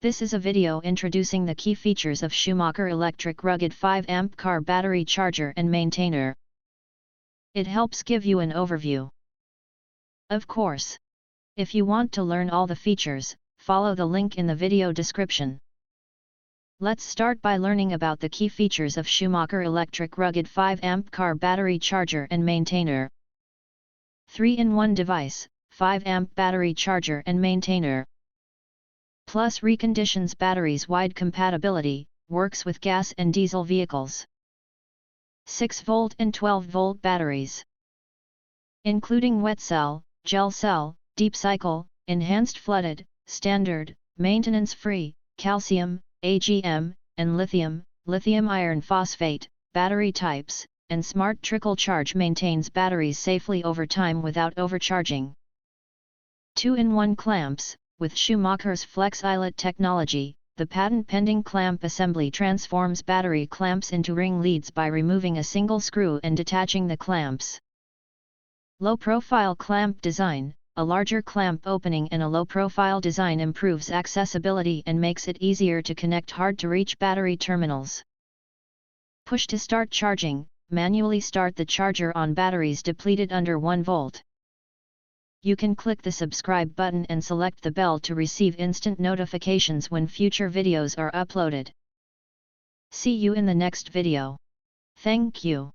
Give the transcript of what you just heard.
This is a video introducing the key features of Schumacher electric rugged 5-amp car battery charger and maintainer. It helps give you an overview. Of course. If you want to learn all the features, follow the link in the video description. Let's start by learning about the key features of Schumacher electric rugged 5-amp car battery charger and maintainer. 3-in-1 device, 5-amp battery charger and maintainer. Plus reconditions batteries wide compatibility, works with gas and diesel vehicles. 6V and 12V batteries. Including wet cell, gel cell, deep cycle, enhanced flooded, standard, maintenance-free, calcium, AGM, and lithium iron phosphate, battery types, and smart trickle charge maintains batteries safely over time without overcharging. 2-in-1 clamps. With Schumacher's Flex Eyelet Technology, the patent-pending clamp assembly transforms battery clamps into ring leads by removing a single screw and detaching the clamps. Low-profile clamp design. A larger clamp opening and a low-profile design improves accessibility and makes it easier to connect hard-to-reach battery terminals. Push-to-start charging. Manually start the charger on batteries depleted under 1 volt. You can click the subscribe button and select the bell to receive instant notifications when future videos are uploaded. See you in the next video. Thank you.